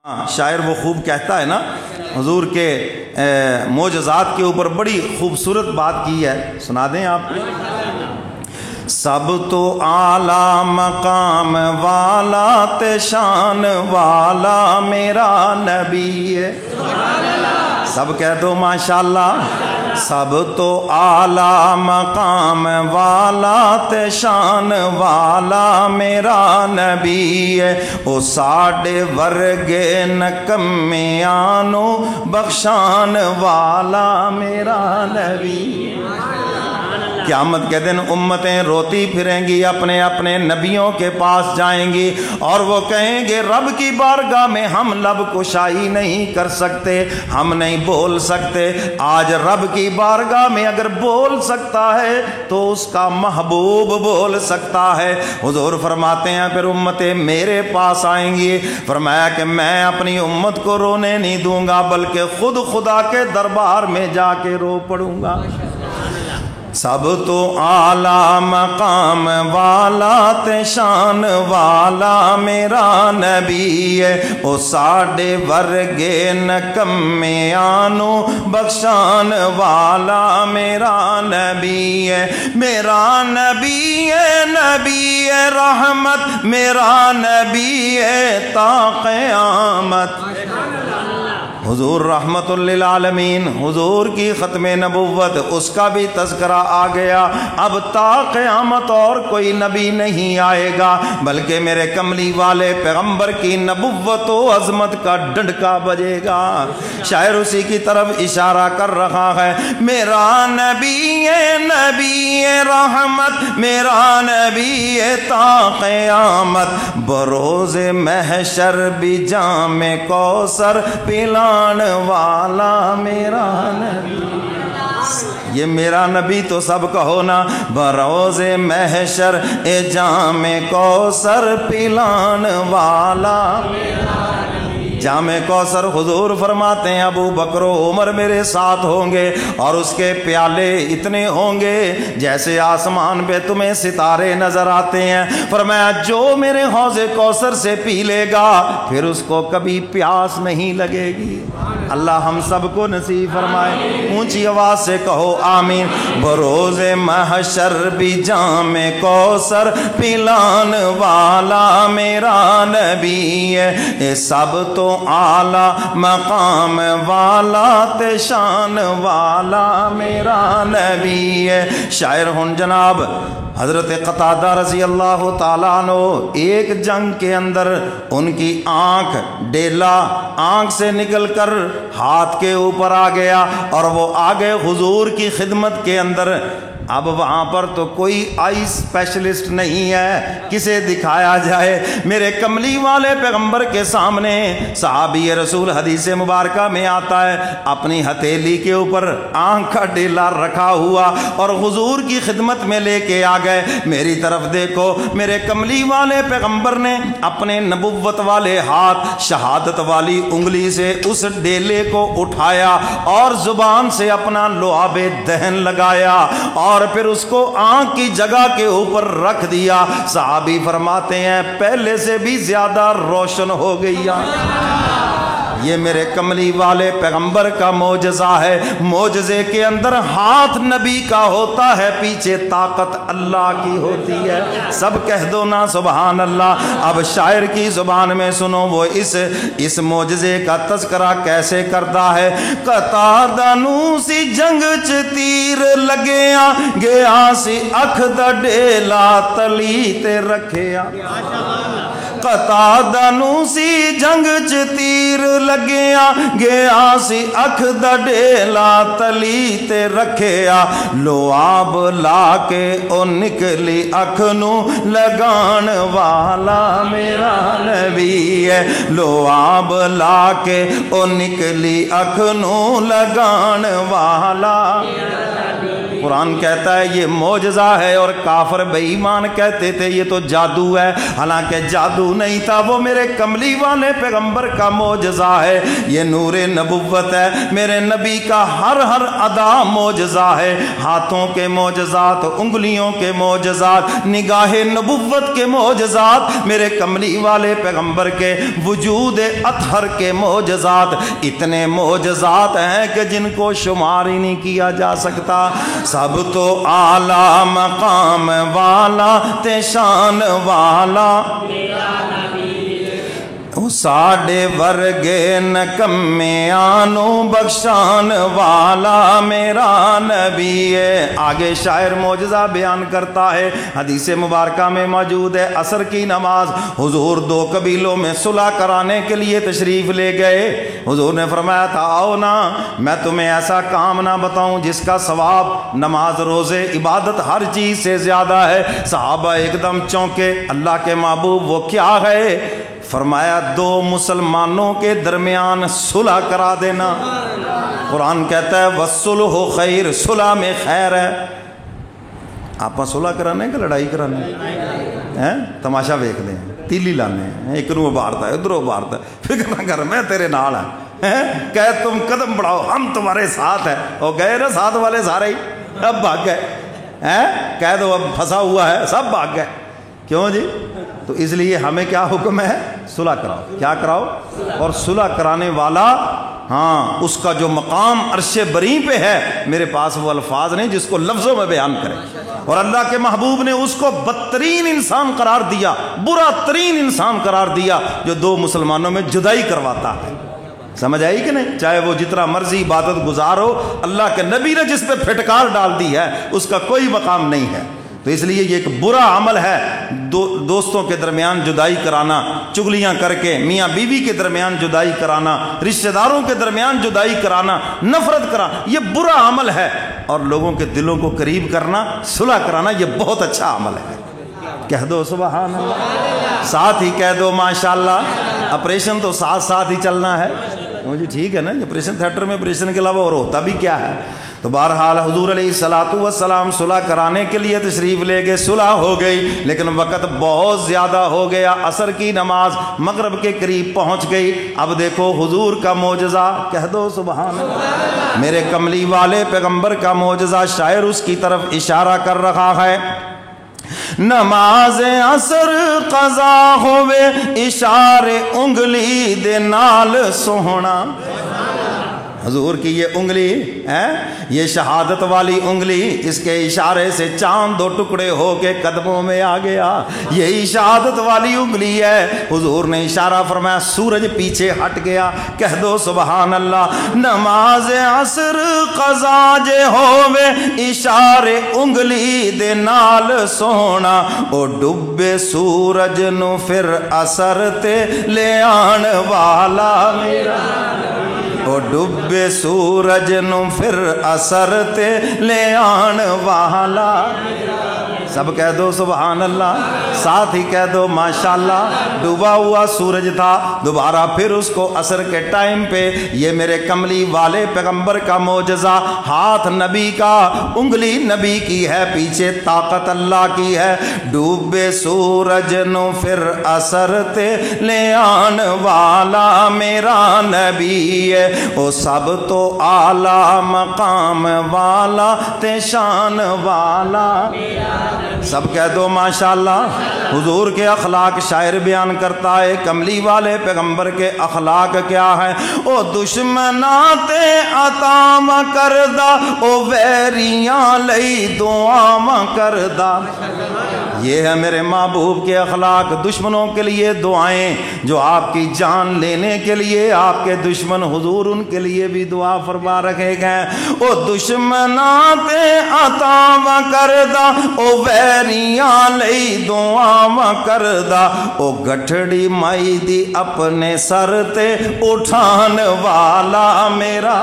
شاعر وہ خوب کہتا ہے نا، حضور کے معجزات کے اوپر بڑی خوبصورت بات کی ہے، سنا دیں آپ۔ سب تو اعلیٰ مقام والا تے شان والا میرا نبی ہے، سب کہہ دو ماشاءاللہ۔ سب تو اعلیٰ مقام والا تے شان والا میرا نبی ہے، او ساڈے ورگے نکمیانو بخشان والا میرا نبی ہے۔ قیامت کے دن امتیں روتی پھریں گی، اپنے اپنے نبیوں کے پاس جائیں گی اور وہ کہیں گے رب کی بارگاہ میں ہم لب کشائی نہیں کر سکتے، ہم نہیں بول سکتے۔ آج رب کی بارگاہ میں اگر بول سکتا ہے تو اس کا محبوب بول سکتا ہے۔ حضور فرماتے ہیں پھر امتیں میرے پاس آئیں گی، فرمایا کہ میں اپنی امت کو رونے نہیں دوں گا بلکہ خود خدا کے دربار میں جا کے رو پڑوں گا۔ سب تو اعلیٰ مقام والا تے شان والا میرا نبی ہے، او ساڈے ورگے نکمیانو بخشان والا میرا نبی ہے۔ میرا نبی ہے، نبی ہے رحمت، میرا نبی ہے تا قیامت۔ حضور رحمت للعالمین، حضور کی ختم نبوت، اس کا بھی تذکرہ آ گیا۔ اب تا قیامت اور کوئی نبی نہیں آئے گا بلکہ میرے کملی والے پیغمبر کی نبوت و عظمت کا ڈنڈکا بجے گا۔ شاعر اسی کی طرف اشارہ کر رہا ہے، میرا نبی ہے، نبی ہے رحمت، میرا نبی ہے تا قیامت، بروز محشر بھی جام کوثر پلا والا میرا نبی۔ یہ میرا نبی تو سب کہو نا، بروز محشر اے جام کوثر پلان والا جام کوثر۔ حضور فرماتے ہیں ابو بکر و عمر میرے ساتھ ہوں گے اور اس کے پیالے اتنے ہوں گے جیسے آسمان پہ تمہیں ستارے نظر آتے ہیں۔ فرمایا جو میرے حوض کوثر سے پی لے گا پھر اس کو کبھی پیاس نہیں لگے گی۔ اللہ ہم سب کو نصیب فرمائے، اونچی آواز سے کہو آمین۔ بروز محشر بھی جام کوثر پلان والا میرا نبی ہے، اے سب تو اعلیٰ مقام والا تے شان والا میرا نبی ہے۔ شاعر ہن جناب حضرت قتادہ رضی اللہ تعالیٰ عنہ، ایک جنگ کے اندر ان کی آنکھ ڈیلا آنکھ سے نکل کر ہاتھ کے اوپر آ گیا اور وہ آگے حضور کی خدمت کے اندر۔ اب وہاں پر تو کوئی آئی اسپیشلسٹ نہیں ہے، کسے دکھایا جائے؟ میرے کملی والے پیغمبر کے سامنے صحابی رسول حدیث مبارکہ میں آتا ہے، اپنی ہتھیلی کے اوپر آنکھ کا ڈیلا رکھا ہوا اور حضور کی خدمت میں لے کے آ گئے۔ میری طرف دیکھو، میرے کملی والے پیغمبر نے اپنے نبوت والے ہاتھ شہادت والی انگلی سے اس ڈیلے کو اٹھایا اور زبان سے اپنا لعاب دہن لگایا اور پھر اس کو آنکھ کی جگہ کے اوپر رکھ دیا۔ صحابی فرماتے ہیں پہلے سے بھی زیادہ روشن ہو گئی۔ یہ میرے کملی والے پیغمبر کا معجزہ ہے۔ معجزے کے اندر ہاتھ نبی کا ہوتا ہے، پیچھے طاقت اللہ کی ہوتی ہے۔ سب کہہ دو نا سبحان اللہ۔ اب شاعر کی زبان میں سنو وہ اس معجزے کا تذکرہ کیسے کرتا ہے۔ قتادہ نو سی جنگ چ تیر لگیا، گیا سی اکھ دا ڈیلا تلی تے رکھیا۔ قتادہ نو سی جنگ چ تیر لگیا، گیا سی اکھ دا ڈیلا تلی تے رکھیا، لعاب لا کے او نکلی اکھ نو لگان والا میرا نبی ہے، لعاب لا کے او نکلی اکھ نو لگان والا میرا نبی۔ قرآن کہتا ہے یہ معجزہ ہے، اور کافر بے ایمان کہتے تھے یہ تو جادو ہے، حالانکہ جادو نہیں تھا، وہ میرے کملی والے پیغمبر کا معجزہ ہے، یہ نور نبوت ہے، میرے نبی کا ہر ادا معجزہ ہے، ہاتھوں کے معجزات، انگلیوں کے معجزات، نگاہ نبوت کے معجزات، میرے کملی والے پیغمبر کے وجود اطہر کے معجزات، اتنے معجزات ہیں کہ جن کو شمار ہی نہیں کیا جا سکتا۔ سب تو اعلیٰ مقام والا تے شان والا ساڈے ورگے نکمیانوں بخشان والا میرا نبی ہے۔ آگے شاعر معجزہ بیان کرتا ہے، حدیث مبارکہ میں موجود ہے، عصر کی نماز حضور دو قبیلوں میں صلح کرانے کے لیے تشریف لے گئے۔ حضور نے فرمایا تھا آؤ نا میں تمہیں ایسا کام نہ بتاؤں جس کا ثواب نماز روزے عبادت ہر چیز سے زیادہ ہے۔ صحابہ ایک دم چونکے، اللہ کے محبوب وہ کیا ہے؟ فرمایا دو مسلمانوں کے درمیان صلح کرا دینا۔ قرآن کہتا ہے وَالصُّلْحُ خَيْرٌ، صلح میں خیر ہے۔ آپ صلح کرانے کہ لڑائی کرانے ہیں؟ تماشا ویکھ لیں، تیلی لانے ہیں، ایک نو بارتا ہے ادھروں بارتا ہے، فکر نہ کر میں تیرے نال ہیں، کہ تم قدم بڑھاؤ ہم تمہارے ساتھ ہیں۔ وہ گئے نا ساتھ والے سارے ہی، اب بھاگ گئے، کہہ دو اب پھنسا ہوا ہے، سب بھاگ گئے۔ کیوں جی؟ تو اس لیے ہمیں کیا حکم ہے؟ صلح کراؤ۔ کیا کراؤ؟ اور صلح کرانے والا ہاں اس کا جو مقام عرش بری پہ ہے، میرے پاس وہ الفاظ نہیں جس کو لفظوں میں بیان کرے۔ اور اللہ کے محبوب نے اس کو بدترین انسان قرار دیا، برا ترین انسان قرار دیا جو دو مسلمانوں میں جدائی کرواتا ہے۔ سمجھ آئی کہ نہیں؟ چاہے وہ جتنا مرضی عبادت گزار ہو، اللہ کے نبی نے جس پہ پھٹکار ڈال دی ہے اس کا کوئی مقام نہیں ہے۔ تو اس لیے یہ ایک برا عمل ہے، دوستوں کے درمیان جدائی کرانا، چگلیاں کر کے میاں بیوی کے درمیان جدائی کرانا، رشتہ داروں کے درمیان جدائی کرانا، نفرت کرانا، یہ برا عمل ہے۔ اور لوگوں کے دلوں کو قریب کرنا، صلح کرانا، یہ بہت اچھا عمل ہے۔ کہہ دو سبحان اللہ، ساتھ ہی کہہ دو ماشاءاللہ۔ آپریشن تو ساتھ ساتھ ہی چلنا ہے، جی ٹھیک ہے نا؟ آپریشن تھیٹر میں آپریشن کے علاوہ اور ہوتا بھی کیا ہے؟ تو بہرحال حضور علیہ الصلوۃ والسلام صلح کرانے کے لیے تشریف لے گئے، صلح ہو گئی، لیکن وقت بہت زیادہ ہو گیا، عصر کی نماز مغرب کے قریب پہنچ گئی۔ اب دیکھو حضور کا معجزہ، کہہ دو سبحان اللہ، میرے کملی والے پیغمبر کا معجزہ، شاعر اس کی طرف اشارہ کر رہا ہے۔ نماز عصر قضا ہوئے اشارے انگلی دے نال سوہنا۔ حضور کی یہ انگلی ہے، یہ شہادت والی انگلی، اس کے اشارے سے چاند دو ٹکڑے ہو کے قدموں میں آ گیا، یہی شہادت والی انگلی ہے۔ حضور نے اشارہ فرمایا، سورج پیچھے ہٹ گیا۔ کہہ دو سبحان اللہ۔ نماز عصر قضا جے ہووے اشارے انگلی دے نال سونا، او ڈبے سورج نو پھر اثر تے لے آن والا میرا، او ڈبے سورج نو پھر اثر تے لے آن والا۔ سب کہہ دو سبحان اللہ، ساتھ ہی کہہ دو ماشاءاللہ۔ ڈوبا ہوا سورج تھا، دوبارہ پھر اس کو عصر کے ٹائم پہ، یہ میرے کملی والے پیغمبر کا معجزہ، ہاتھ نبی کا، انگلی نبی کی ہے، پیچھے طاقت اللہ کی ہے۔ ڈوبے سورج نو پھر اثر تے لے آن والا میرا نبی ہے، او سب تو اعلیٰ مقام والا تے شان والا۔ سب کہہ دو ماشاءاللہ۔ حضور کے اخلاق شاعر بیان کرتا ہے، کملی والے پیغمبر کے اخلاق کیا ہے؟ او دشمناں تے عطاواں کردہ، او ویریاں لئی دعاواں کردہ۔ یہ ہے میرے محبوب کے اخلاق، دشمنوں کے لیے دعائیں، جو آپ کی جان لینے کے لیے آپ کے دشمن، حضور ان کے لیے بھی دعا فرما رکھے گئے۔ او دشمناں تے عطاواں کردہ، او ویریاں لئی دعاواں کردہ، او گٹھڑی مائی دی اپنے سر تے اٹھان والا میرا۔